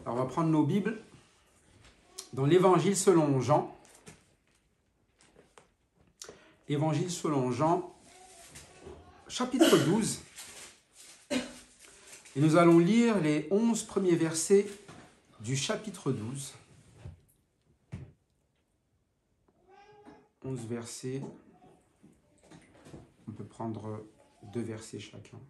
Alors, on va prendre nos Bibles dans l'Évangile selon Jean. Évangile selon Jean, chapitre 12. Et nous allons lire les 11 premiers versets du chapitre 12. 11 versets. On peut prendre 2 versets chacun.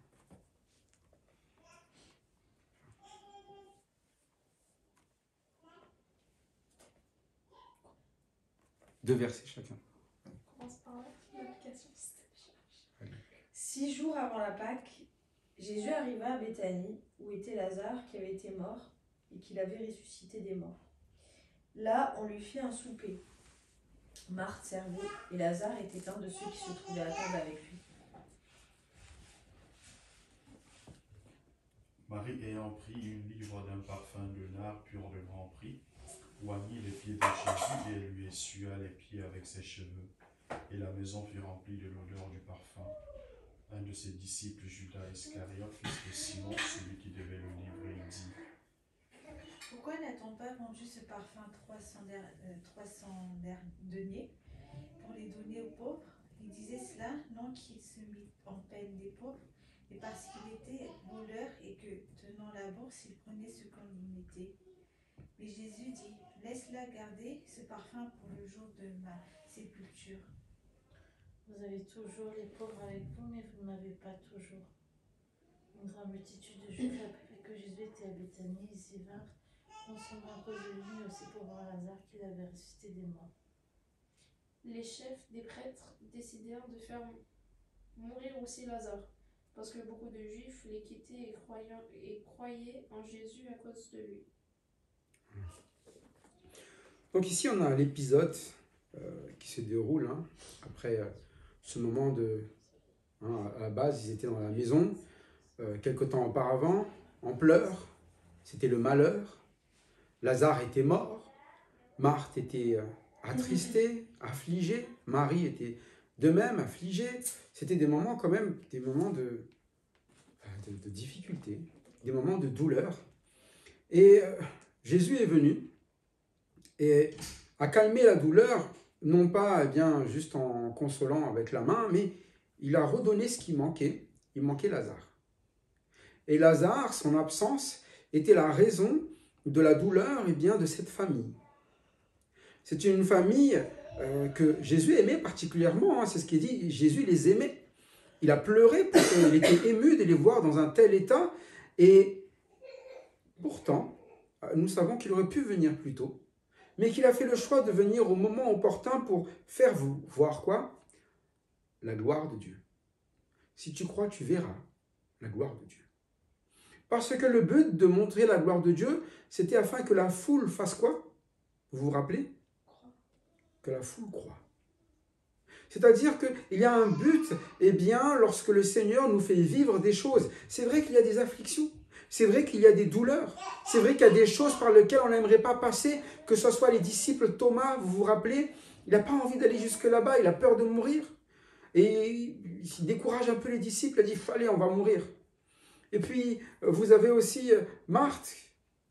Deux versets chacun. On commence par l'application si ça cherche. 6 jours avant la Pâque, Jésus arriva à Béthanie, où était Lazare qui avait été mort et qu'il avait ressuscité des morts. Là, on lui fit un souper. Marthe servait et Lazare était un de ceux qui se trouvaient à table avec lui. Marie ayant pris une livre d'un parfum de nard pur de grand prix, oignit les pieds de Jésus et lui essuya les pieds avec ses cheveux. Et la maison fut remplie de l'odeur du parfum. Un de ses disciples, Judas Iscariote, fils de Simon, celui qui devait le livrer, dit: Pourquoi n'a-t-on pas vendu ce parfum 300 deniers pour les donner aux pauvres? Il disait cela non qu'il se mit en peine des pauvres, mais parce qu'il était voleur et que, tenant la bourse, il prenait ce qu'on y mettait. Mais Jésus dit: Laisse-la garder ce parfum pour le jour de ma sépulture. Vous avez toujours les pauvres avec vous, mais vous ne m'avez pas toujours. Une grande multitude de Juifs apprit que Jésus était à Béthanie. Ils y vinrent, non seulement à cause de lui, mais aussi pour voir Lazare qu'il avait ressuscité des morts. Les chefs des prêtres décidèrent de faire mourir aussi Lazare, parce que beaucoup de Juifs les quittaient et croyaient en Jésus à cause de lui. Donc ici, on a l'épisode qui se déroule après ce moment de... à la base, ils étaient dans la maison, quelque temps auparavant, en pleurs, c'était le malheur. Lazare était mort, Marthe était attristée, affligée, Marie était de même affligée. C'était des moments quand même, des moments de difficulté, des moments de douleur. Et Jésus est venu et a calmé la douleur, non pas juste en consolant avec la main, mais il a redonné ce qui manquait. Il manquait Lazare. Et Lazare, son absence, était la raison de la douleur de cette famille. C'est une famille que Jésus aimait particulièrement, c'est ce qu'il dit, Jésus les aimait. Il a pleuré parce qu'il était ému de les voir dans un tel état, et pourtant, nous savons qu'il aurait pu venir plus tôt, mais qu'il a fait le choix de venir au moment opportun pour faire voir quoi? La gloire de Dieu. Si tu crois, tu verras la gloire de Dieu. Parce que le but de montrer la gloire de Dieu, c'était afin que la foule fasse quoi? Vous vous rappelez? Que la foule croit. C'est-à-dire qu'il y a un but, lorsque le Seigneur nous fait vivre des choses. C'est vrai qu'il y a des afflictions, c'est vrai qu'il y a des douleurs, c'est vrai qu'il y a des choses par lesquelles on n'aimerait pas passer, que ce soit les disciples Thomas, vous vous rappelez, il n'a pas envie d'aller jusque là-bas, il a peur de mourir. Et il décourage un peu les disciples, il dit, allez, on va mourir. Et puis, vous avez aussi Marthe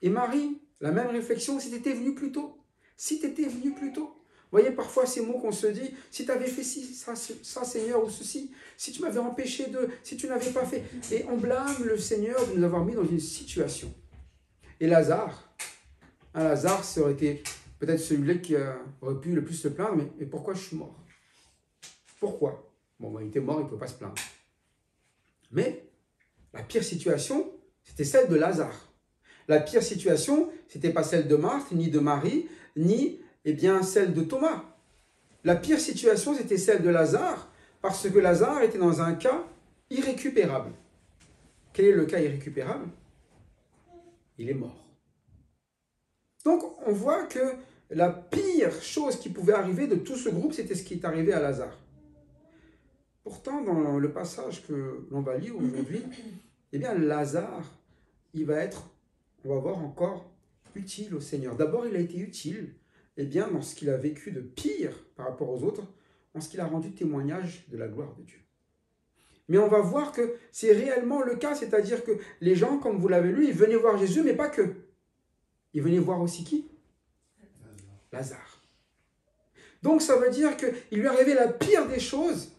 et Marie, la même réflexion, si tu étais venu plus tôt. Si tu étais venu plus tôt. Vous voyez parfois ces mots qu'on se dit, si tu avais fait ça Seigneur, ou ceci, si tu m'avais empêché de, si tu n'avais pas fait. Et on blâme le Seigneur de nous avoir mis dans une situation. Et Lazare, Lazare, ça aurait été peut-être celui-là qui aurait pu le plus se plaindre, mais pourquoi je suis mort? Pourquoi? Bon, il était mort, il ne peut pas se plaindre. Mais la pire situation, c'était celle de Lazare. La pire situation, ce n'était pas celle de Marthe, ni de Marie, ni celle de Thomas. La pire situation, c'était celle de Lazare, parce que Lazare était dans un cas irrécupérable. Quel est le cas irrécupérable? Il est mort. Donc, on voit que la pire chose qui pouvait arriver de tout ce groupe, c'était ce qui est arrivé à Lazare. Pourtant, dans le passage que l'on va lire aujourd'hui, Lazare, il va être, on va voir encore, utile au Seigneur. D'abord, il a été utile dans ce qu'il a vécu de pire par rapport aux autres, en ce qu'il a rendu témoignage de la gloire de Dieu. Mais on va voir que c'est réellement le cas, c'est-à-dire que les gens, comme vous l'avez lu, ils venaient voir Jésus, mais pas que. il venait voir aussi qui? Lazare. Donc ça veut dire qu'il lui arrivait la pire des choses,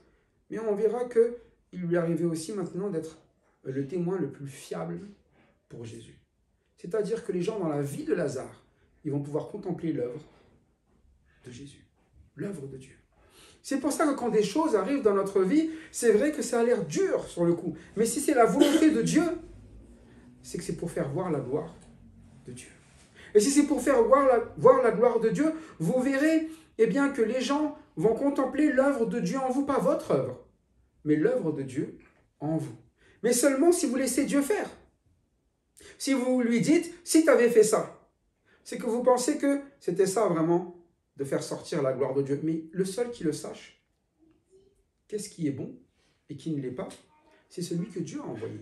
mais on verra qu'il lui arrivait aussi maintenant d'être le témoin le plus fiable pour Jésus. C'est-à-dire que les gens dans la vie de Lazare, ils vont pouvoir contempler l'œuvre de Jésus, l'œuvre de Dieu. C'est pour ça que quand des choses arrivent dans notre vie, c'est vrai que ça a l'air dur sur le coup. Mais si c'est la volonté de Dieu, c'est que c'est pour faire voir la gloire de Dieu. Et si c'est pour faire voir la gloire de Dieu, vous verrez bien, que les gens vont contempler l'œuvre de Dieu en vous, pas votre œuvre, mais l'œuvre de Dieu en vous. Mais seulement si vous laissez Dieu faire. Si vous lui dites, si tu avais fait ça, c'est que vous pensez que c'était ça vraiment, de faire sortir la gloire de Dieu. Mais le seul qui le sache, qu'est-ce qui est bon et qui ne l'est pas, c'est celui que Dieu a envoyé.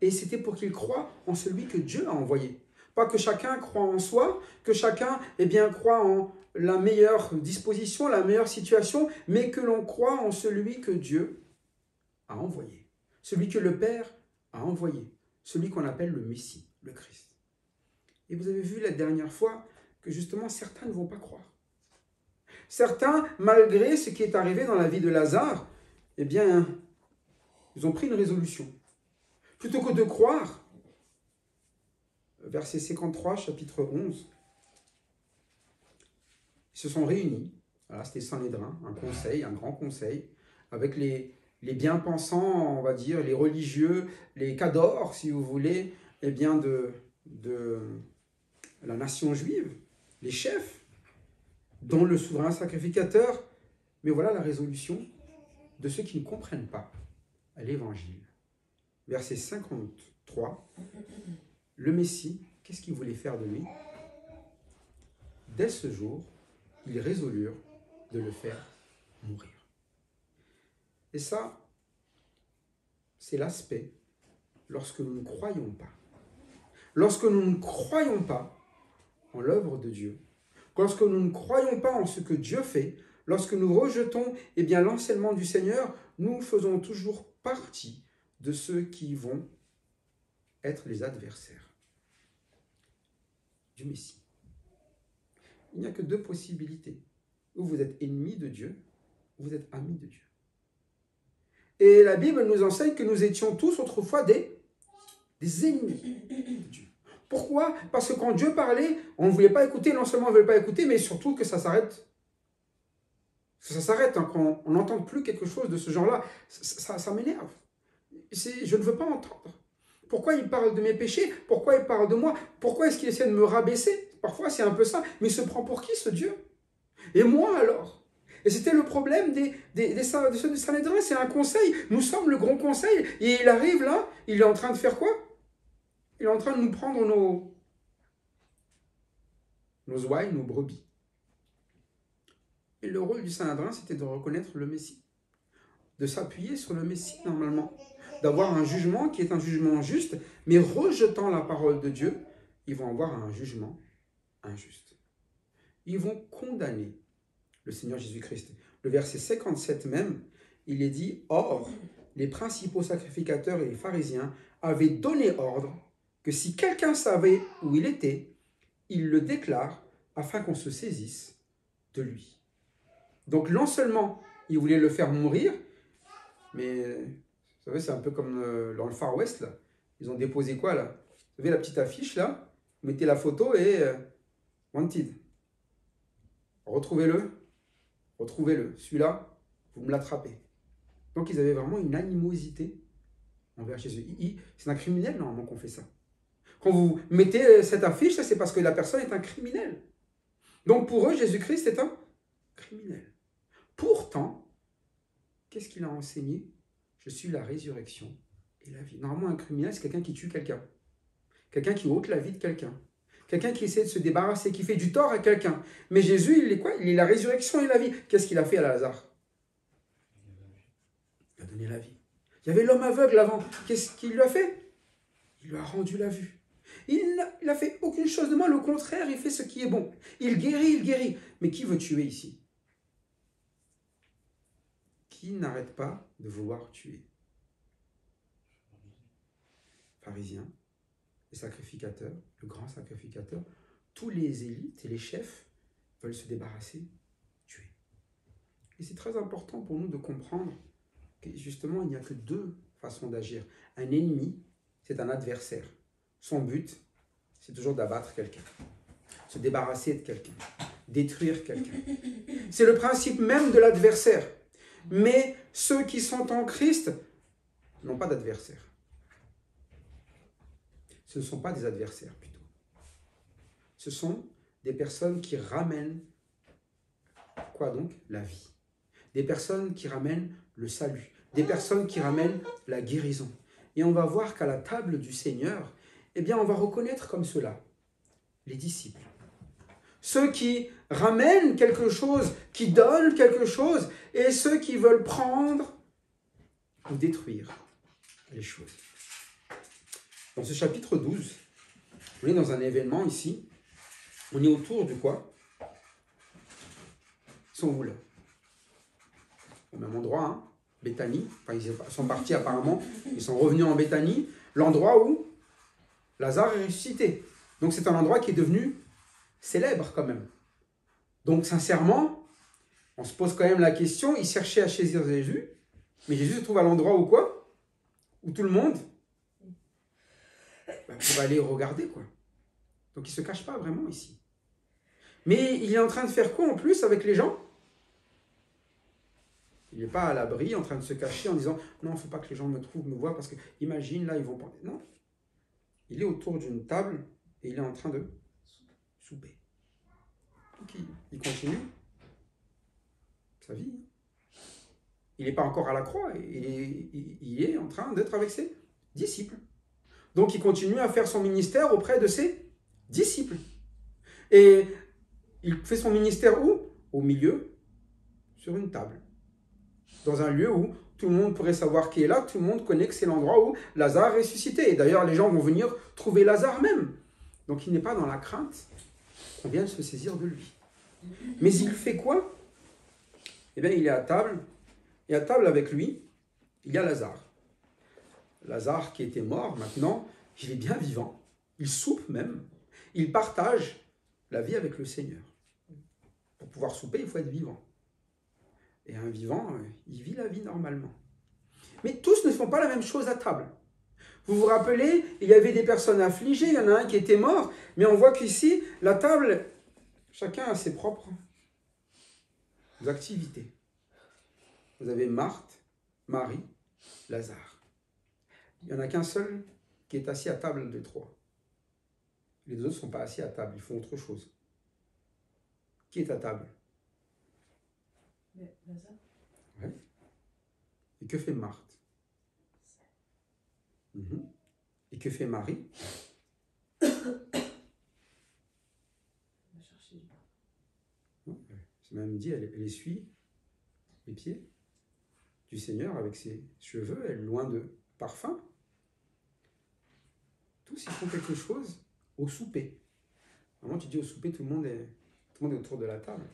Et c'était pour qu'il croie en celui que Dieu a envoyé. Pas que chacun croit en soi, que chacun croit en la meilleure disposition, la meilleure situation, mais que l'on croit en celui que Dieu a envoyé. Celui que le Père a envoyé. Celui qu'on appelle le Messie, le Christ. Et vous avez vu la dernière fois que justement certains ne vont pas croire. Certains, malgré ce qui est arrivé dans la vie de Lazare, ils ont pris une résolution. Plutôt que de croire, verset 53, chapitre 11, ils se sont réunis, voilà, c'était Sanhédrin, un conseil, un grand conseil, avec les bien-pensants, on va dire, les religieux, les cadors, si vous voulez, de la nation juive, les chefs, dont le souverain sacrificateur. Mais voilà la résolution de ceux qui ne comprennent pas l'évangile. Verset 53, le Messie, qu'est-ce qu'il voulait faire de lui? Dès ce jour, ils résolurent de le faire mourir. Et ça, c'est l'aspect lorsque nous ne croyons pas. Lorsque nous ne croyons pas en l'œuvre de Dieu, lorsque nous ne croyons pas en ce que Dieu fait, lorsque nous rejetons l'enseignement du Seigneur, nous faisons toujours partie de ceux qui vont être les adversaires du Messie. Il n'y a que deux possibilités. Ou vous êtes ennemi de Dieu, ou vous êtes ami de Dieu. Et la Bible nous enseigne que nous étions tous autrefois des ennemis de Dieu. Pourquoi? Parce que quand Dieu parlait, on ne voulait pas écouter, non seulement on ne voulait pas écouter, mais surtout que ça s'arrête. Ça s'arrête, hein, quand on n'entend plus quelque chose de ce genre-là, ça m'énerve. Je ne veux pas entendre. Pourquoi il parle de mes péchés? Pourquoi il parle de moi? Pourquoi est-ce qu'il essaie de me rabaisser? Parfois c'est un peu ça, mais il se prend pour qui ce Dieu? Et moi alors? Et c'était le problème de ceux de Sanhédrin, c'est un conseil. Nous sommes le grand conseil. Et il arrive là, il est en train de faire quoi? Il est en train de nous prendre nos ouailles, nos brebis. Et le rôle du Sanhédrin, c'était de reconnaître le Messie. De s'appuyer sur le Messie normalement. D'avoir un jugement qui est un jugement juste, mais rejetant la parole de Dieu, ils vont avoir un jugement injuste. Ils vont condamner le Seigneur Jésus-Christ. Le verset 57 même, il est dit, « Or, les principaux sacrificateurs et les pharisiens avaient donné ordre que si quelqu'un savait où il était, il le déclare afin qu'on se saisisse de lui. » Donc non seulement ils voulaient le faire mourir, mais vous savez, c'est un peu comme dans le Far West, là. Ils ont déposé quoi là? Vous savez la petite affiche là? Vous mettez la photo et Wanted. Retrouvez-le. Retrouvez-le. Celui-là, vous me l'attrapez. Donc ils avaient vraiment une animosité envers Jésus. C'est un criminel normalement qu'on fait ça. Quand vous mettez cette affiche, c'est parce que la personne est un criminel. Donc pour eux, Jésus-Christ est un criminel. Pourtant, qu'est-ce qu'il a enseigné? Je suis la résurrection et la vie. Normalement, un criminel, c'est quelqu'un qui tue quelqu'un. Quelqu'un qui ôte la vie de quelqu'un. Quelqu'un qui essaie de se débarrasser, qui fait du tort à quelqu'un. Mais Jésus, il est quoi? Il est la résurrection et la vie. Qu'est-ce qu'il a fait à Lazare? Il a donné la vie. Il y avait l'homme aveugle avant. Qu'est-ce qu'il lui a fait? Il lui a rendu la vue. Il n'a fait aucune chose de mal. Au contraire, il fait ce qui est bon. Il guérit, il guérit. Mais qui veut tuer ici? Qui n'arrête pas de vouloir tuer? Pharisiens, les sacrificateurs, le grand sacrificateur, tous les élites et les chefs veulent se débarrasser, tuer. Et c'est très important pour nous de comprendre que justement, il n'y a que deux façons d'agir. Un ennemi, c'est un adversaire. Son but, c'est toujours d'abattre quelqu'un, se débarrasser de quelqu'un, détruire quelqu'un. C'est le principe même de l'adversaire. Mais ceux qui sont en Christ n'ont pas d'adversaire. Ce ne sont pas des adversaires plutôt. Ce sont des personnes qui ramènent, quoi donc? La vie. Des personnes qui ramènent le salut. Des personnes qui ramènent la guérison. Et on va voir qu'à la table du Seigneur, eh bien, on va reconnaître comme cela les disciples. Ceux qui ramènent quelque chose, qui donnent quelque chose, et ceux qui veulent prendre ou détruire les choses. Dans ce chapitre 12, on est dans un événement ici. On est autour de quoi? Ils sont où là? Au même endroit, hein? Béthanie. Enfin, ils sont partis apparemment. Ils sont revenus en Béthanie, l'endroit où Lazare est ressuscité. Donc c'est un endroit qui est devenu célèbre quand même. Donc sincèrement, on se pose quand même la question, ils cherchaient à saisir Jésus, mais Jésus se trouve à l'endroit où quoi? Où tout le monde pour aller regarder quoi. Donc il ne se cache pas vraiment ici. Mais il est en train de faire quoi en plus avec les gens? Il n'est pas à l'abri en train de se cacher en disant non, il ne faut pas que les gens me trouvent, me voient parce que imagine là ils vont penser. Non. Il est autour d'une table et il est en train de souper. Donc il continue sa vie. Il n'est pas encore à la croix, il est en train d'être avec ses disciples. Donc il continue à faire son ministère auprès de ses disciples. Et il fait son ministère où? Au milieu, sur une table. Dans un lieu où tout le monde pourrait savoir qui est là, tout le monde connaît que c'est l'endroit où Lazare est ressuscité. Et d'ailleurs, les gens vont venir trouver Lazare même. Donc il n'est pas dans la crainte qu'on vienne se saisir de lui. Mais il fait quoi? Eh bien, il est à table. Et à table avec lui, il y a Lazare. Lazare qui était mort, maintenant, il est bien vivant. Il soupe même. Il partage la vie avec le Seigneur. Pour pouvoir souper, il faut être vivant. Et un vivant, il vit la vie normalement. Mais tous ne font pas la même chose à table. Vous vous rappelez, il y avait des personnes affligées, il y en a un qui était mort, mais on voit qu'ici, la table, chacun a ses propres activités. Vous avez Marthe, Marie, Lazare. Il n'y en a qu'un seul qui est assis à table de trois. Les deux autres ne sont pas assis à table, ils font autre chose. Qui est à table? Lazare. Ouais. Et que fait Marthe? Et que fait Marie? On va chercher du pain. C'est même dit, elle essuie les pieds du Seigneur avec ses cheveux, elle est loin de parfum. Tous ils font quelque chose au souper. Normalement, tu dis au souper, tout le monde est autour de la table.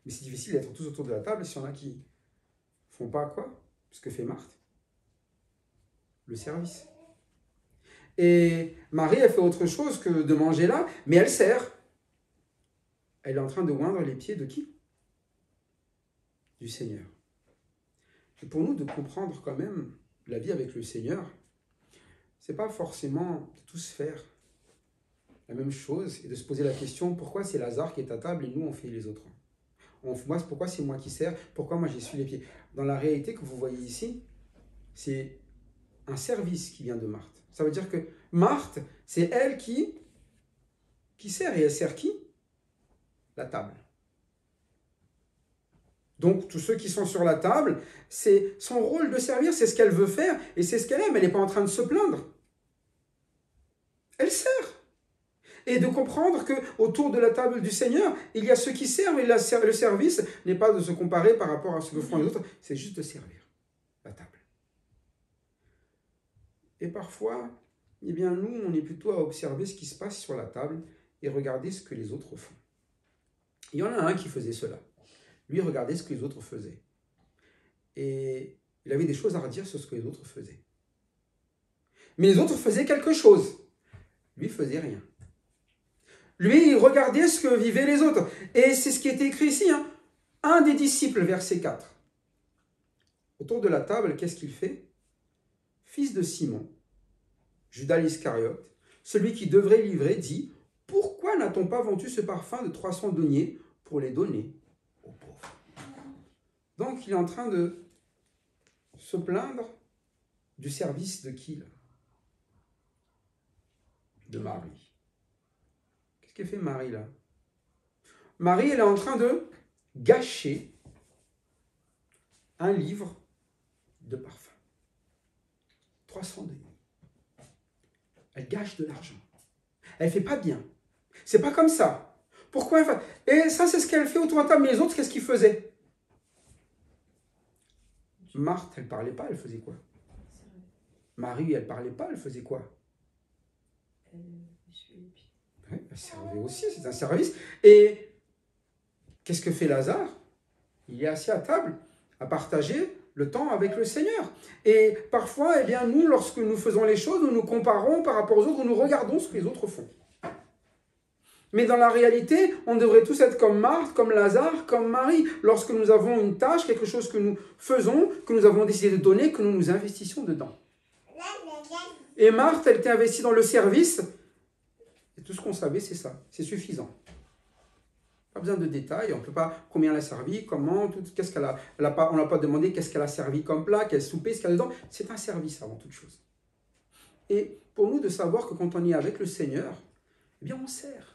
Mais c'est difficile d'être tous autour de la table s'il y en a qui font pas quoi? Ce que fait Marthe. Le service. Et Marie, elle fait autre chose que de manger là, mais elle sert. Elle est en train de oindre les pieds de qui? Du Seigneur. Et pour nous de comprendre quand même la vie avec le Seigneur, c'est pas forcément de tous faire la même chose et de se poser la question pourquoi c'est Lazare qui est à table et nous on fait les autres. Pourquoi c'est moi qui sers? Pourquoi moi j'essuie les pieds? Dans la réalité que vous voyez ici, c'est un service qui vient de Marthe. Ça veut dire que Marthe, c'est elle qui sert. Et elle sert qui? La table. Donc, tous ceux qui sont sur la table, c'est son rôle de servir, c'est ce qu'elle veut faire et c'est ce qu'elle aime. Elle n'est pas en train de se plaindre. Elle sert. Et de comprendre qu'autour de la table du Seigneur, il y a ceux qui servent et le service n'est pas de se comparer par rapport à ce que font les autres, c'est juste de servir la table. Et parfois, eh bien, nous, on est plutôt à observer ce qui se passe sur la table et regarder ce que les autres font. Il y en a un qui faisait cela. Lui, regardait ce que les autres faisaient. Et il avait des choses à redire sur ce que les autres faisaient. Mais les autres faisaient quelque chose. Lui faisait rien. Lui, il regardait ce que vivaient les autres. Et c'est ce qui est écrit ici. Hein. Un des disciples, verset 4. Autour de la table, qu'est-ce qu'il fait? Fils de Simon, Judas l'Iscariote, celui qui devrait livrer, dit, « Pourquoi n'a-t-on pas vendu ce parfum de 300 deniers pour les donner aux pauvres ?» Donc, il est en train de se plaindre du service de qui, là? De Marie. Qu'est-ce qu'elle fait Marie, là? Marie, elle est en train de gâcher un livre de parfum. 300 deniers. Elle gâche de l'argent. Elle ne fait pas bien. C'est pas comme ça. Pourquoi elle fait... Et ça, c'est ce qu'elle fait autour de la table. Mais les autres, qu'est-ce qu'ils faisaient? Marthe, elle ne parlait pas, elle faisait quoi? Marie, elle ne parlait pas, elle faisait quoi? Ouais, elle servait aussi, c'est un service. Et qu'est-ce que fait Lazare? Il est assis à table à partager le temps avec le Seigneur. Et parfois, eh bien, nous, lorsque nous faisons les choses, nous nous comparons par rapport aux autres, nous regardons ce que les autres font. Mais dans la réalité, on devrait tous être comme Marthe, comme Lazare, comme Marie. Lorsque nous avons une tâche, quelque chose que nous faisons, que nous avons décidé de donner, que nous nous investissions dedans. Et Marthe, elle était investie dans le service. Et tout ce qu'on savait, c'est ça. C'est suffisant. Pas besoin de détails. On ne peut pas combien elle a servi, comment, qu'est-ce qu'elle a. On n'a pas demandé qu'est-ce qu'elle a servi comme plat, quel souper, ce qu'il y a dedans. C'est un service avant toute chose. Et pour nous de savoir que quand on est avec le Seigneur, eh bien on sert.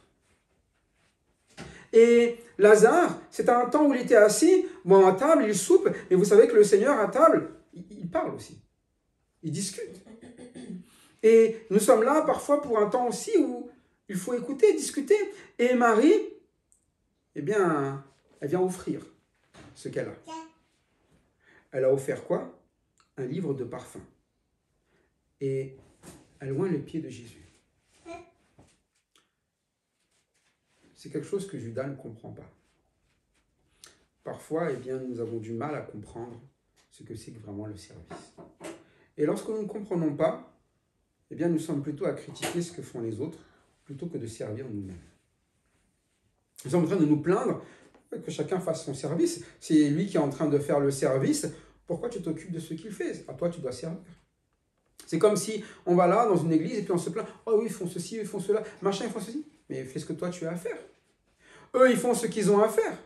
Et Lazare, c'était un temps où il était assis, bon, à table, il soupe, mais vous savez que le Seigneur à table, il parle aussi. Il discute. Et nous sommes là parfois pour un temps aussi où il faut écouter, discuter. Et Marie, eh bien, elle vient offrir ce qu'elle a. Elle a offert quoi? Un livre de parfum. Et elle oint les pieds de Jésus. C'est quelque chose que Judas ne comprend pas. Parfois, eh bien, nous avons du mal à comprendre ce que c'est que vraiment le service. Et lorsque nous ne comprenons pas, eh bien, nous sommes plutôt à critiquer ce que font les autres plutôt que de servir nous-mêmes. Nous sommes en train de nous plaindre que chacun fasse son service. C'est lui qui est en train de faire le service. Pourquoi tu t'occupes de ce qu'il fait? À toi, tu dois servir. C'est comme si on va là, dans une église, et puis on se plaint. Oh oui, ils font ceci, ils font cela, machin, ils font ceci. Mais fais ce que toi, tu as à faire. Eux, ils font ce qu'ils ont à faire.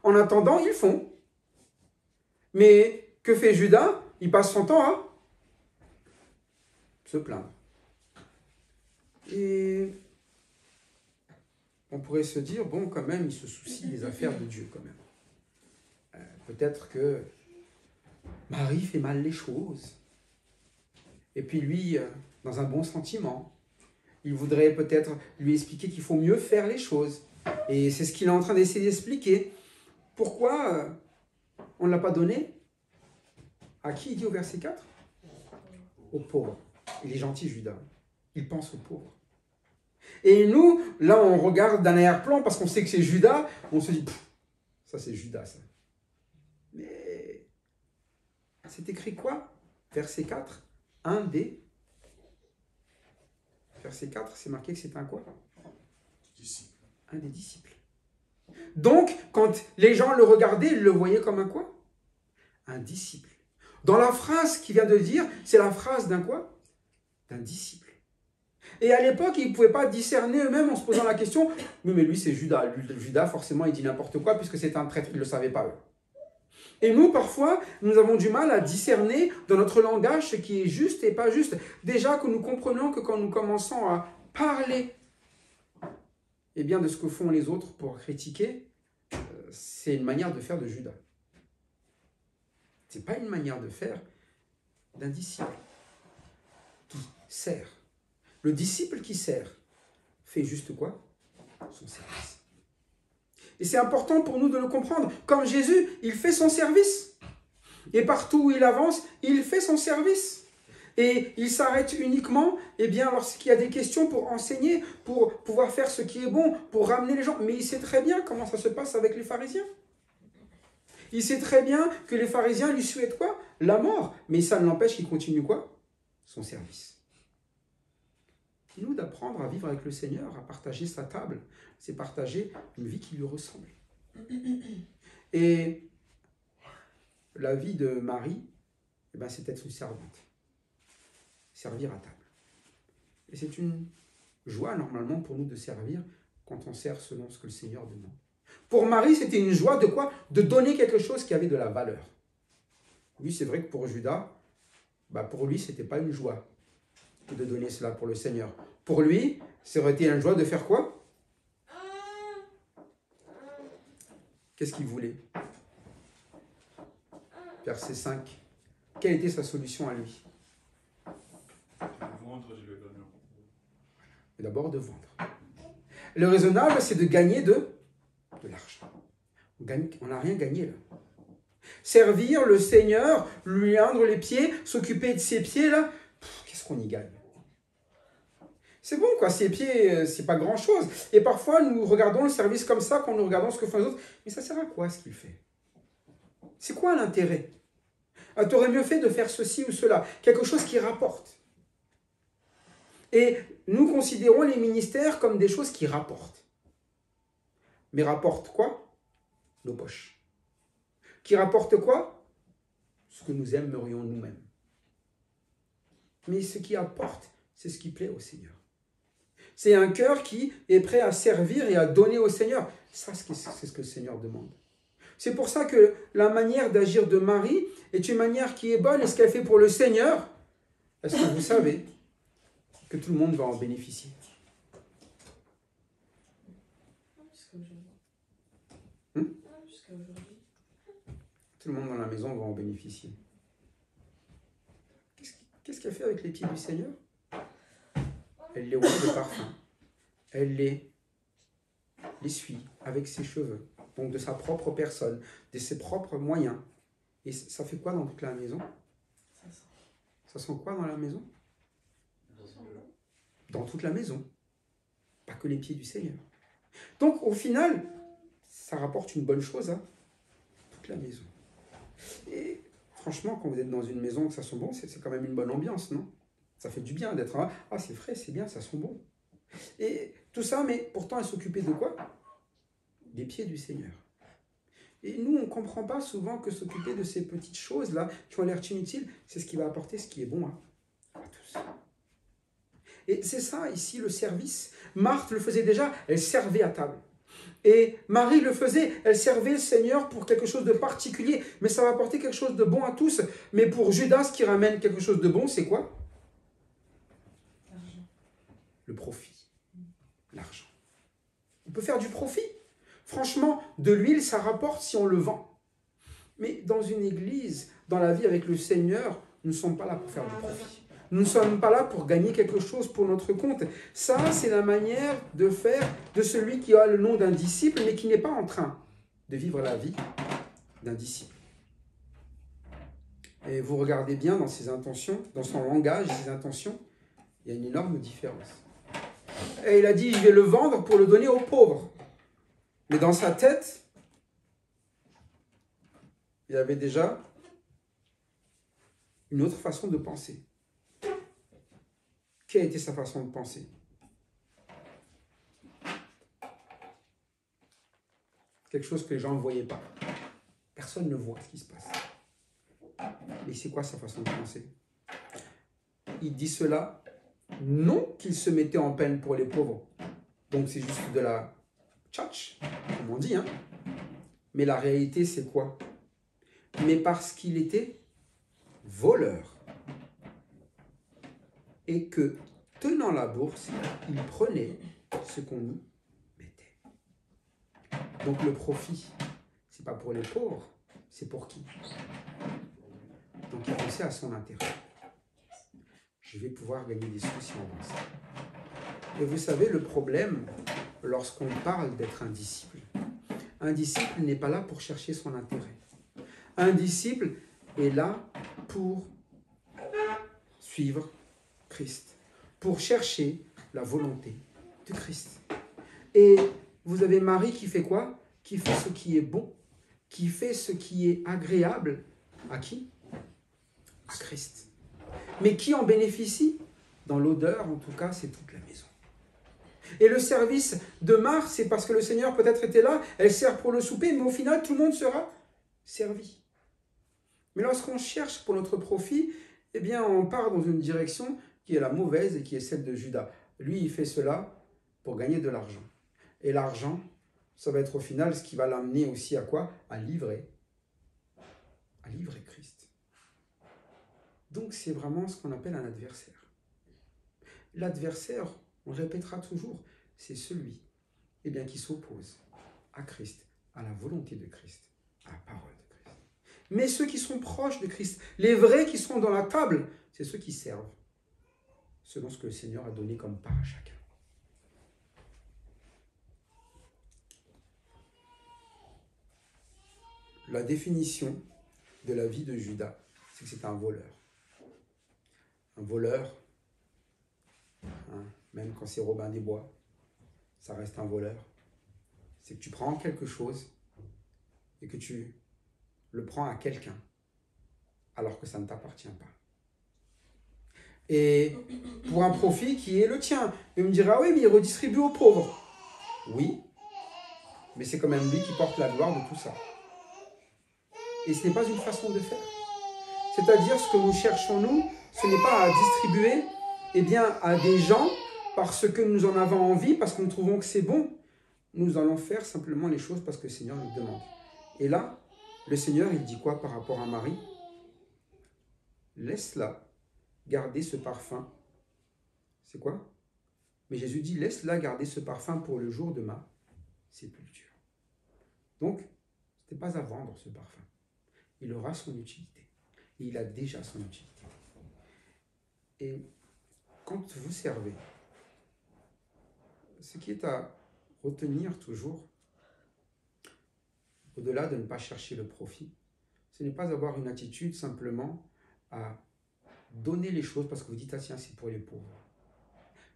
En attendant, ils font. Mais que fait Judas? Il passe son temps à se plaindre. Et on pourrait se dire, bon, quand même, il se soucie des affaires de Dieu, quand même. Peut-être que Marie fait mal les choses. Et puis lui, dans un bon sentiment, il voudrait peut-être lui expliquer qu'il faut mieux faire les choses. Et c'est ce qu'il est en train d'essayer d'expliquer. Pourquoi on ne l'a pas donné? À qui il dit au verset 4? Aux pauvres. Il est gentil, Judas. Il pense aux pauvres. Et nous, là, on regarde d'un arrière-plan parce qu'on sait que c'est Judas. On se dit, ça c'est Judas, ça. Mais c'est écrit quoi? Verset 4. Verset 4, c'est marqué que c'est un quoi? Disciple. Un des disciples. Donc, quand les gens le regardaient, ils le voyaient comme un quoi? Un disciple. Dans la phrase qu'il vient de dire, c'est la phrase d'un quoi? D'un disciple. Et à l'époque, ils ne pouvaient pas discerner eux-mêmes en se posant la question, mais lui c'est Judas. Judas, forcément, il dit n'importe quoi puisque c'est un traître. Ils ne le savaient pas eux. Et nous, parfois, nous avons du mal à discerner dans notre langage ce qui est juste et pas juste. Déjà que nous comprenons que quand nous commençons à parler eh bien, de ce que font les autres pour critiquer, c'est une manière de faire de Judas. Ce n'est pas une manière de faire d'un disciple qui sert. Le disciple qui sert fait juste quoi? Son service. Et c'est important pour nous de le comprendre. Comme Jésus, il fait son service. Et partout où il avance, il fait son service. Et il s'arrête uniquement eh bien, lorsqu'il y a des questions pour enseigner, pour pouvoir faire ce qui est bon, pour ramener les gens. Mais il sait très bien comment ça se passe avec les pharisiens. Il sait très bien que les pharisiens lui souhaitent quoi? La mort. Mais ça ne l'empêche qu'il continue quoi? Son service. C'est nous d'apprendre à vivre avec le Seigneur, à partager sa table. C'est partager une vie qui lui ressemble. Et la vie de Marie, eh ben, c'est être une servante. Servir à table. Et c'est une joie normalement pour nous de servir quand on sert selon ce que le Seigneur demande. Pour Marie, c'était une joie de quoi? De donner quelque chose qui avait de la valeur. Oui, c'est vrai que pour Judas, pour lui, ce n'était pas une joie de donner cela pour le Seigneur. Pour lui, ça aurait été une joie de faire quoi? Qu'est-ce qu'il voulait? Verset 5. Quelle était sa solution à lui? Vendre, je le donne. Et d'abord de vendre. Le raisonnable, c'est de gagner de l'argent. On n'a rien gagné là. Servir le Seigneur, lui leindre les pieds, s'occuper de ses pieds là, qu'est-ce qu'on y gagne? C'est bon quoi, ses pieds, c'est pas grand chose. Et parfois nous regardons le service comme ça, quand nous regardons ce que font les autres, mais ça sert à quoi ce qu'il fait? C'est quoi l'intérêt? Tu aurais mieux fait de faire ceci ou cela, quelque chose qui rapporte. Et nous considérons les ministères comme des choses qui rapportent. Mais rapportent quoi? Nos poches. Qui rapportent quoi? Ce que nous aimerions nous-mêmes. Mais ce qui apporte, c'est ce qui plaît au Seigneur. C'est un cœur qui est prêt à servir et à donner au Seigneur. Ça, c'est ce que le Seigneur demande. C'est pour ça que la manière d'agir de Marie est une manière qui est bonne. Et ce qu'elle fait pour le Seigneur, est-ce que vous savez que tout le monde va en bénéficier? Jusqu'à aujourd'hui. Jusqu'à aujourd'hui. Tout le monde dans la maison va en bénéficier. Qu'est-ce qu'elle fait avec les pieds du Seigneur? Elle les oint de parfum. Elle les suit avec ses cheveux. Donc de sa propre personne, de ses propres moyens. Et ça fait quoi dans toute la maison? Ça sent quoi dans la maison? Dans toute la maison. Pas que les pieds du Seigneur. Donc au final, ça rapporte une bonne chose à toute la maison. Et franchement, quand vous êtes dans une maison que ça sent bon, c'est quand même une bonne ambiance, non? Ça fait du bien d'être là. Ah, c'est frais, c'est bien, ça sent bon. Et tout ça, mais pourtant, elle s'occupait de quoi? Des pieds du Seigneur. Et nous, on ne comprend pas souvent que s'occuper de ces petites choses-là, qui ont l'air inutiles, c'est ce qui va apporter ce qui est bon à tous. Et c'est ça, ici, le service. Marthe le faisait déjà, elle servait à table. Et Marie le faisait, elle servait le Seigneur pour quelque chose de particulier, mais ça va apporter quelque chose de bon à tous. Mais pour Judas, ce qui ramène quelque chose de bon, c'est quoi? L'argent. Le profit. L'argent. On peut faire du profit. Franchement, de l'huile, ça rapporte si on le vend. Mais dans une église, dans la vie avec le Seigneur, nous ne sommes pas là pour faire du profit. Nous ne sommes pas là pour gagner quelque chose pour notre compte. Ça, c'est la manière de faire de celui qui a le nom d'un disciple, mais qui n'est pas en train de vivre la vie d'un disciple. Et vous regardez bien dans ses intentions, dans son langage, ses intentions, il y a une énorme différence. Et il a dit, je vais le vendre pour le donner aux pauvres. Mais dans sa tête, il avait déjà une autre façon de penser. Quelle était sa façon de penser? Quelque chose que les gens ne voyaient pas. Personne ne voit ce qui se passe. Mais c'est quoi sa façon de penser? Il dit cela, non qu'il se mettait en peine pour les pauvres. Donc c'est juste de la tchatch, comme on dit. Hein? Mais la réalité, c'est quoi? Mais parce qu'il était voleur. Et que, tenant la bourse, il prenait ce qu'on nous mettait. Donc le profit, c'est pas pour les pauvres, c'est pour qui? Donc il pensait à son intérêt. Je vais pouvoir gagner des sous si on vend ça. Et vous savez, le problème, lorsqu'on parle d'être un disciple n'est pas là pour chercher son intérêt. Un disciple est là pour suivre Christ, pour chercher la volonté de Christ. Et vous avez Marie qui fait quoi? Qui fait ce qui est bon, qui fait ce qui est agréable. À qui? À Christ. Mais qui en bénéficie? Dans l'odeur, en tout cas, c'est toute la maison. Et le service de Marthe, c'est parce que le Seigneur peut-être était là, elle sert pour le souper, mais au final, tout le monde sera servi. Mais lorsqu'on cherche pour notre profit, eh bien, on part dans une direction qui est la mauvaise et qui est celle de Judas. Lui, il fait cela pour gagner de l'argent. Et l'argent, ça va être au final ce qui va l'amener aussi à quoi? À livrer Christ. Donc, c'est vraiment ce qu'on appelle un adversaire. L'adversaire, on répétera toujours, c'est celui qui s'oppose à Christ, à la volonté de Christ, à la parole de Christ. Mais ceux qui sont proches de Christ, les vrais qui sont dans la table, c'est ceux qui servent, selon ce que le Seigneur a donné comme part à chacun. La définition de la vie de Judas, c'est que c'est un voleur. Un voleur, même quand c'est Robin des Bois, ça reste un voleur. C'est que tu prends quelque chose et que tu le prends à quelqu'un, alors que ça ne t'appartient pas. Et pour un profit qui est le tien. Il me dira, oui, mais il redistribue aux pauvres. Oui, mais c'est quand même lui qui porte la gloire de tout ça. Et ce n'est pas une façon de faire. C'est-à-dire, ce que nous cherchons, nous, ce n'est pas à distribuer à des gens parce que nous en avons envie, parce que nous trouvons que c'est bon. Nous allons faire simplement les choses parce que le Seigneur nous demande. Et là, le Seigneur, il dit quoi par rapport à Marie? Laisse-la garder ce parfum. C'est quoi? Mais Jésus dit, laisse-la garder ce parfum pour le jour de ma sépulture. Donc, ce n'est pas à vendre ce parfum. Il aura son utilité. Et il a déjà son utilité. Et quand vous servez, ce qui est à retenir toujours, au-delà de ne pas chercher le profit, ce n'est pas avoir une attitude simplement à donner les choses parce que vous dites, ah tiens, c'est pour les pauvres.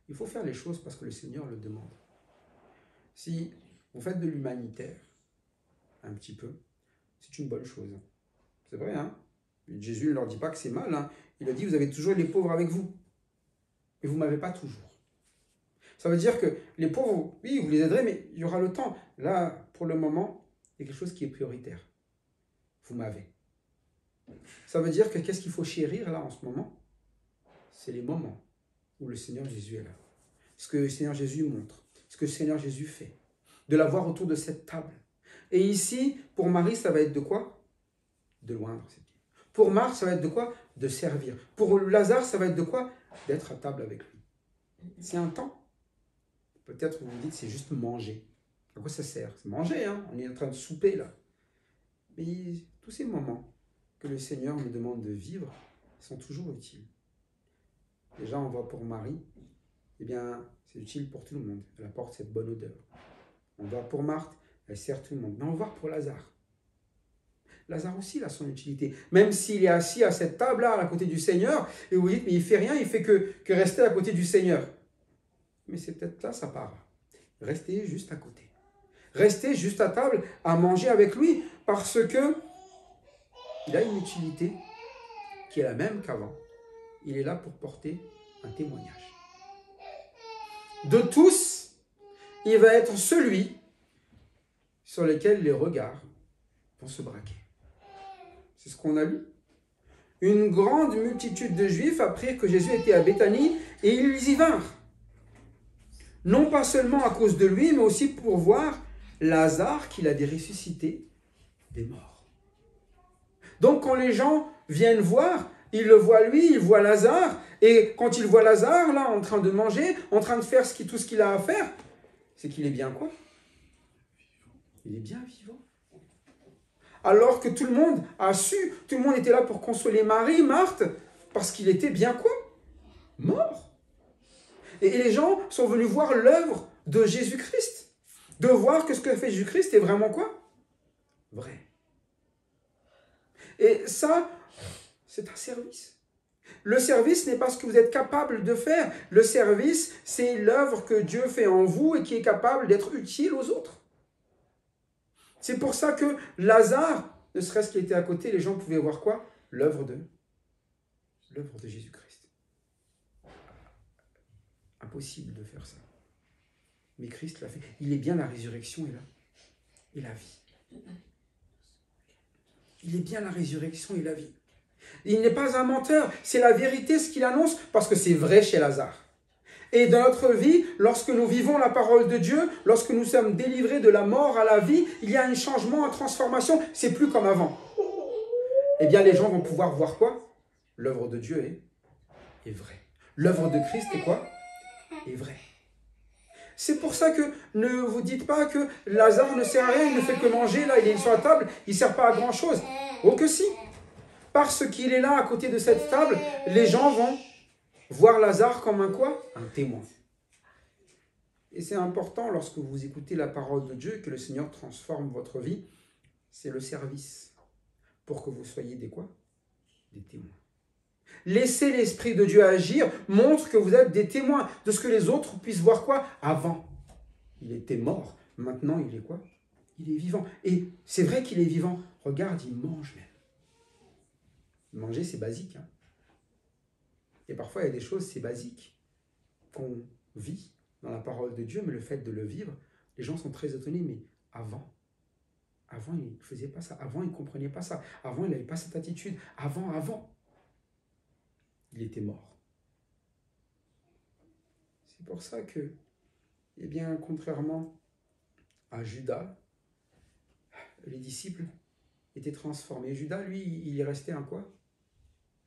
Il faut faire les choses parce que le Seigneur le demande. Si vous faites de l'humanitaire, un petit peu, c'est une bonne chose. C'est vrai, hein? Jésus ne leur dit pas que c'est mal, hein? Il leur dit, vous avez toujours les pauvres avec vous. Mais vous ne m'avez pas toujours. Ça veut dire que les pauvres, oui, vous les aiderez, mais il y aura le temps. Là, pour le moment, il y a quelque chose qui est prioritaire. Vous m'avez. Ça veut dire que qu'est-ce qu'il faut chérir là en ce moment? C'est les moments où le Seigneur Jésus est là. Ce que le Seigneur Jésus montre, ce que le Seigneur Jésus fait. De l'avoir autour de cette table. Et ici, pour Marie, ça va être de quoi? De loindre ses pieds. Pour Marthe, ça va être de quoi? De servir. Pour Lazare, ça va être de quoi? D'être à table avec lui. C'est un temps. Peut-être vous vous dites, c'est juste manger. À quoi ça sert? C'est manger, hein? On est en train de souper là. Mais tous ces moments que le Seigneur nous demande de vivre sont toujours utiles. Déjà, on voit pour Marie, c'est utile pour tout le monde. Elle apporte cette bonne odeur. On voit pour Marthe, elle sert tout le monde. Mais on voit pour Lazare. Lazare aussi, il a son utilité. Même s'il est assis à cette table-là, à côté du Seigneur, et vous dites, mais il ne fait rien, il fait que rester à côté du Seigneur. Mais c'est peut-être là sa part. Restez juste à côté. Restez juste à table, à manger avec lui, parce que il a une utilité qui est la même qu'avant. Il est là pour porter un témoignage. De tous, il va être celui sur lequel les regards vont se braquer. C'est ce qu'on a lu. Une grande multitude de Juifs apprirent que Jésus était à Béthanie et ils y vinrent. Non pas seulement à cause de lui, mais aussi pour voir Lazare qu'il avait ressuscité des morts. Donc quand les gens viennent voir, ils le voient lui, ils voient Lazare, et quand ils voient Lazare, là, en train de manger, en train de faire tout ce qu'il a à faire, c'est qu'il est bien quoi? Il est bien vivant. Alors que tout le monde a su, tout le monde était là pour consoler Marie, Marthe, parce qu'il était bien quoi? Mort. Et les gens sont venus voir l'œuvre de Jésus-Christ. De voir que ce que fait Jésus-Christ est vraiment quoi? Vrai. Et ça, c'est un service. Le service n'est pas ce que vous êtes capable de faire. Le service, c'est l'œuvre que Dieu fait en vous et qui est capable d'être utile aux autres. C'est pour ça que Lazare, ne serait-ce qu'il était à côté, les gens pouvaient voir quoi? L'œuvre de Jésus-Christ. Impossible de faire ça. Mais Christ l'a fait. Il est bien la résurrection et la vie. Il est bien la résurrection et la vie. Il n'est pas un menteur, c'est la vérité ce qu'il annonce, parce que c'est vrai chez Lazare. Et dans notre vie, lorsque nous vivons la parole de Dieu, lorsque nous sommes délivrés de la mort à la vie, il y a un changement, une transformation, c'est plus comme avant. Eh bien, les gens vont pouvoir voir quoi? L'œuvre de Dieu est vraie. L'œuvre de Christ est quoi? Est vraie. C'est pour ça que ne vous dites pas que Lazare ne sert à rien, il ne fait que manger, là, il est sur la table, il ne sert pas à grand-chose. Oh que si! Parce qu'il est là, à côté de cette table, les gens vont voir Lazare comme un quoi? Un témoin. Et c'est important, lorsque vous écoutez la parole de Dieu, que le Seigneur transforme votre vie, c'est le service, pour que vous soyez des quoi? Des témoins. Laissez l'Esprit de Dieu agir, montre que vous êtes des témoins de ce que les autres puissent voir quoi? Avant, il était mort, maintenant il est quoi? Il est vivant. Et c'est vrai qu'il est vivant. Regarde, il mange même. Manger, c'est basique. Hein. Et parfois, il y a des choses, c'est basique, qu'on vit dans la parole de Dieu, mais le fait de le vivre, les gens sont très étonnés, mais avant, il ne faisait pas ça. Avant, il ne comprenait pas ça. Avant, il n'avait pas cette attitude. Avant, il était mort. C'est pour ça que, eh bien, contrairement à Judas, les disciples étaient transformés. Judas, lui, il est resté un quoi?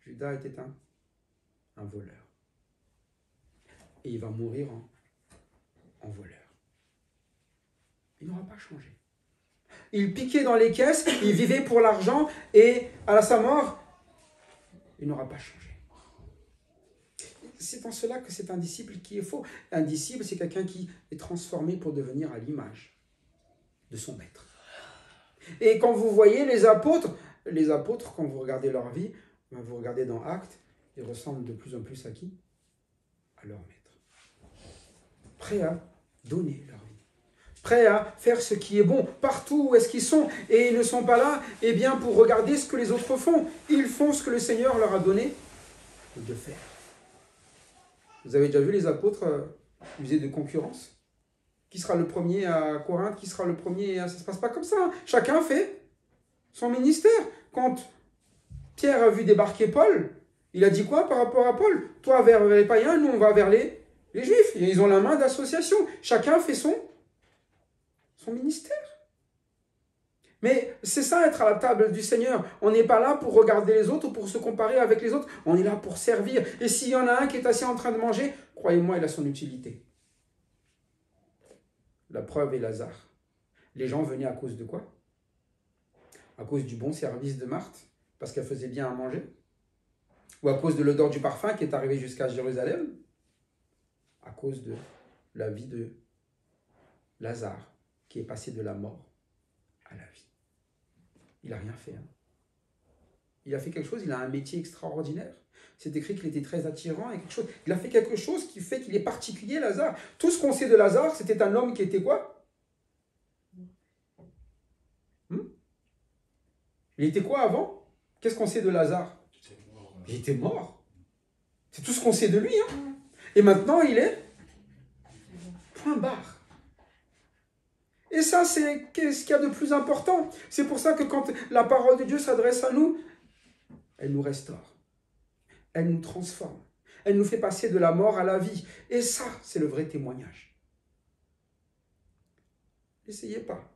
Judas était un voleur. Et il va mourir en voleur. Il n'aura pas changé. Il piquait dans les caisses, il vivait pour l'argent, et à sa mort, il n'aura pas changé. C'est en cela que c'est un disciple qui est faux. Un disciple, c'est quelqu'un qui est transformé pour devenir à l'image de son maître. Et quand vous voyez les apôtres, quand vous regardez leur vie, vous regardez dans Actes, ils ressemblent de plus en plus à qui? À leur maître. Prêts à donner leur vie. Prêts à faire ce qui est bon partout où est-ce qu'ils sont. Et ils ne sont pas là, eh bien, pour regarder ce que les autres font. Ils font ce que le Seigneur leur a donné de faire. Vous avez déjà vu les apôtres user de concurrence? Qui sera le premier à Corinthe? Qui sera le premier à... Ça ne se passe pas comme ça. Hein. Chacun fait son ministère. Quand Pierre a vu débarquer Paul, il a dit quoi par rapport à Paul? Toi vers les païens, nous on va vers les juifs. Et ils ont la main d'association. Chacun fait son ministère. Mais c'est ça être à la table du Seigneur. On n'est pas là pour regarder les autres ou pour se comparer avec les autres. On est là pour servir. Et s'il y en a un qui est assis en train de manger, croyez-moi, il a son utilité. La preuve est Lazare. Les gens venaient à cause de quoi? À cause du bon service de Marthe, parce qu'elle faisait bien à manger? Ou à cause de l'odeur du parfum qui est arrivé jusqu'à Jérusalem? À cause de la vie de Lazare, qui est passé de la mort à la vie. Il n'a rien fait. Hein. Il a fait quelque chose, il a un métier extraordinaire. C'est écrit qu'il était très attirant et quelque chose. Il a fait quelque chose qui fait qu'il est particulier, Lazare. Tout ce qu'on sait de Lazare, c'était un homme qui était quoi? Il était quoi avant? Qu'est-ce qu'on sait de Lazare? Il était mort. C'est tout ce qu'on sait de lui. Hein. Et maintenant, il est point barre. Et ça, c'est ce qu'il y a de plus important. C'est pour ça que quand la parole de Dieu s'adresse à nous, elle nous restaure. Elle nous transforme. Elle nous fait passer de la mort à la vie. Et ça, c'est le vrai témoignage. N'essayez pas.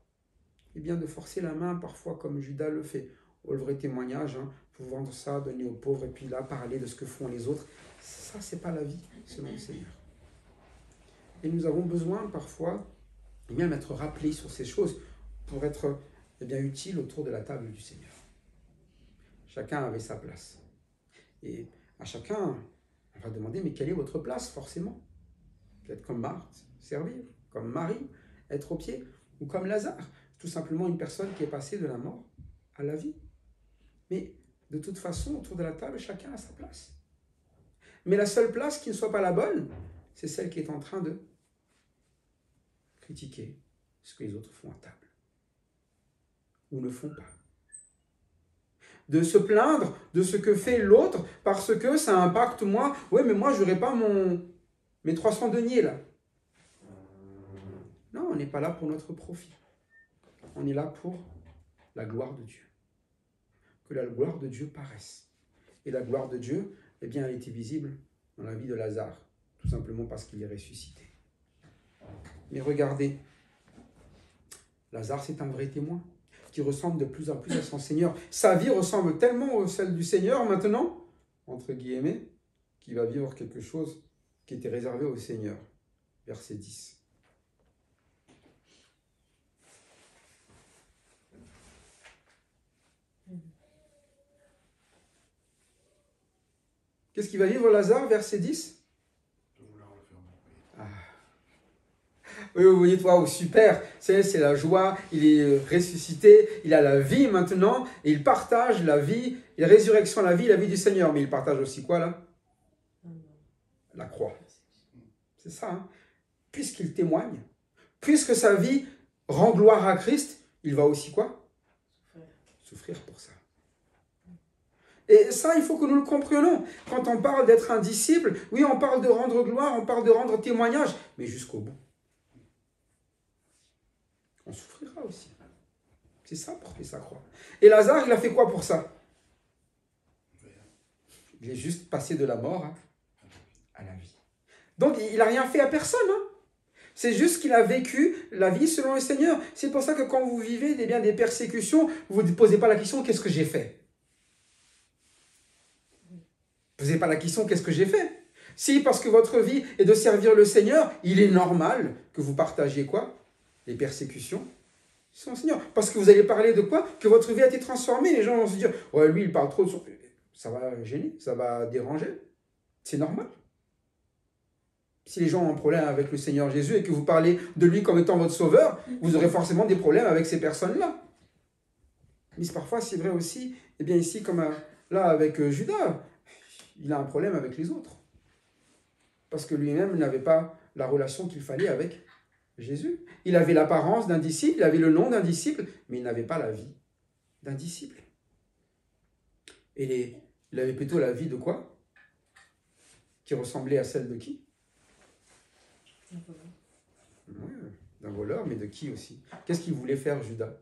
Eh bien, de forcer la main, parfois, comme Judas le fait. Oh, le vrai témoignage, hein, faut vendre ça, donner aux pauvres, et puis là, parler de ce que font les autres. Ça, c'est pas la vie, selon le Seigneur. Et nous avons besoin, parfois, et bien être rappelés sur ces choses pour être bien utiles autour de la table du Seigneur. Chacun avait sa place. Et à chacun, on va demander, mais quelle est votre place, forcément? Peut-être comme Marthe, servir, comme Marie, être au pied, ou comme Lazare, tout simplement une personne qui est passée de la mort à la vie. Mais de toute façon, autour de la table, chacun a sa place. Mais la seule place qui ne soit pas la bonne, c'est celle qui est en train de critiquer ce que les autres font à table. Ou ne font pas. De se plaindre de ce que fait l'autre parce que ça impacte moi. Oui, mais moi, je n'aurai pas mes 300 deniers là. on n'est pas là pour notre profit. On est là pour la gloire de Dieu. Que la gloire de Dieu paraisse. Et la gloire de Dieu, eh bien, elle était visible dans la vie de Lazare, tout simplement parce qu'il est ressuscité. Mais regardez, Lazare, c'est un vrai témoin qui ressemble de plus en plus à son Seigneur. Sa vie ressemble tellement à celle du Seigneur maintenant, entre guillemets, qu'il va vivre quelque chose qui était réservé au Seigneur. Verset 10. Qu'est-ce qu'il va vivre Lazare, verset 10? Oui, vous voyez, waouh, super, c'est la joie, il est ressuscité, il a la vie maintenant, et il partage la vie, la résurrection, la vie du Seigneur. Mais il partage aussi quoi là? La croix. C'est ça, hein? Puisqu'il témoigne, puisque sa vie rend gloire à Christ, il va aussi quoi? Souffrir pour ça. Et ça, il faut que nous le comprenions. Quand on parle d'être un disciple, oui, on parle de rendre gloire, on parle de rendre témoignage, mais jusqu'au bout. On souffrira aussi. C'est ça, porter sa croix. Et Lazare, il a fait quoi pour ça? Il est juste passé de la mort à la vie. Donc, il n'a rien fait à personne. Hein. C'est juste qu'il a vécu la vie selon le Seigneur. C'est pour ça que quand vous vivez des persécutions, vous ne vous posez pas la question, qu'est-ce que j'ai fait? Vous ne posez pas la question, qu'est-ce que j'ai fait? Si, parce que votre vie est de servir le Seigneur, il est normal que vous partagiez quoi? Les persécutions, son Seigneur. Parce que vous allez parler de quoi? Que votre vie a été transformée. Les gens vont se dire, ouais, lui, il parle trop de son... Ça va gêner, ça va déranger. C'est normal. Si les gens ont un problème avec le Seigneur Jésus et que vous parlez de lui comme étant votre sauveur, vous aurez forcément des problèmes avec ces personnes-là. Mais parfois, c'est vrai aussi, eh bien ici, comme là avec Judas, il a un problème avec les autres. Parce que lui-même n'avait pas la relation qu'il fallait avec Jésus. Il avait l'apparence d'un disciple, il avait le nom d'un disciple, mais il n'avait pas la vie d'un disciple. Et il avait plutôt la vie de quoi? Qui ressemblait à celle de qui? D'un voleur, mais de qui aussi? Qu'est-ce qu'il voulait faire, Judas?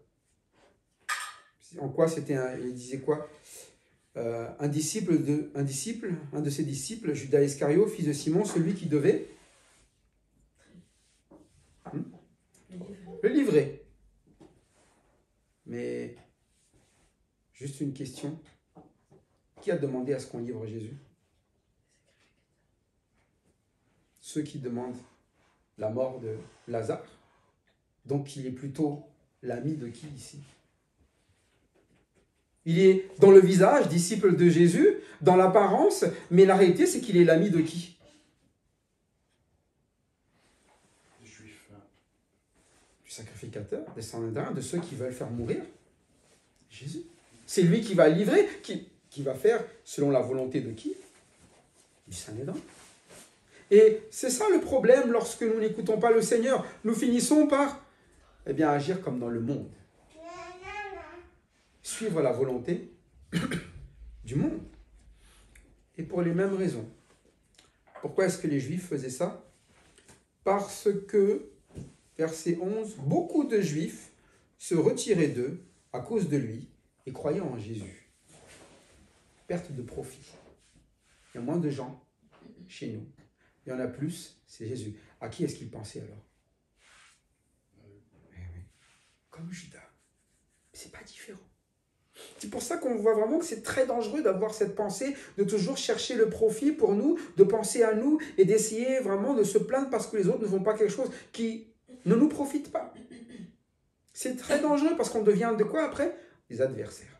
En quoi c'était il disait quoi? Un de ses disciples, Judas Iscario, fils de Simon, celui qui devait le livrer. Mais juste une question. Qui a demandé à ce qu'on livre Jésus? Ceux qui demandent la mort de Lazare. Donc il est plutôt l'ami de qui ici? Il est dans le visage, disciple de Jésus, dans l'apparence, mais la réalité c'est qu'il est l'ami de qui? Des Juifs. Du sacrificateur, des saints, de ceux qui veulent faire mourir Jésus. C'est lui qui va livrer, qui va faire selon la volonté de qui? Du Saint-Nédrin. Et c'est ça le problème lorsque nous n'écoutons pas le Seigneur. Nous finissons par agir comme dans le monde. Suivre la volonté du monde. Et pour les mêmes raisons. Pourquoi est-ce que les Juifs faisaient ça? Parce que, verset 11, beaucoup de Juifs se retiraient d'eux à cause de lui et croyaient en Jésus. Perte de profit. Il y a moins de gens chez nous. Il y en a plus, c'est Jésus. À qui est-ce qu'il pensait alors? Oui. Comme Judas. C'est pas différent. C'est pour ça qu'on voit vraiment que c'est très dangereux d'avoir cette pensée, de toujours chercher le profit pour nous, de penser à nous et d'essayer vraiment de se plaindre parce que les autres ne font pas quelque chose qui ne nous profite pas. C'est très dangereux parce qu'on devient de quoi après? Des adversaires.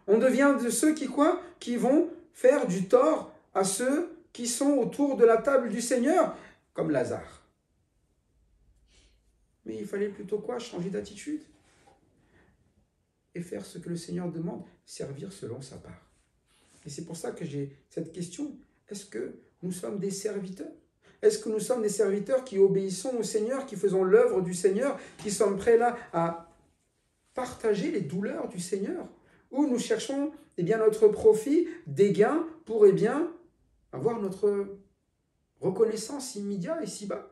On devient de ceux qui vont faire du tort à ceux qui sont autour de la table du Seigneur, comme Lazare. Mais il fallait plutôt quoi? Changer d'attitude et faire ce que le Seigneur demande, servir selon sa part. Et c'est pour ça que j'ai cette question. Est-ce que nous sommes des serviteurs? Est-ce que nous sommes des serviteurs qui obéissons au Seigneur, qui faisons l'œuvre du Seigneur, qui sommes prêts là à partager les douleurs du Seigneur? Ou nous cherchons notre profit, des gains pour avoir notre reconnaissance immédiate ici-bas?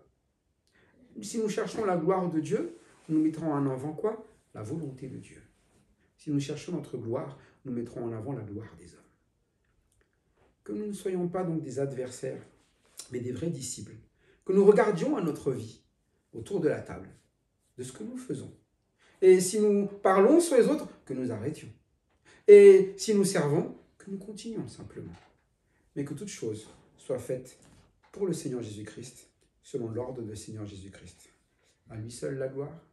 Si nous cherchons la gloire de Dieu, nous mettrons en avant quoi? La volonté de Dieu. Si nous cherchons notre gloire, nous mettrons en avant la gloire des hommes. Que nous ne soyons pas donc des adversaires, mais des vrais disciples. Que nous regardions à notre vie, autour de la table, de ce que nous faisons. Et si nous parlons sur les autres, que nous arrêtions. Et si nous servons, que nous continuions simplement. Mais que toute chose soit faite pour le Seigneur Jésus-Christ, selon l'ordre du Seigneur Jésus-Christ. À lui seul la gloire,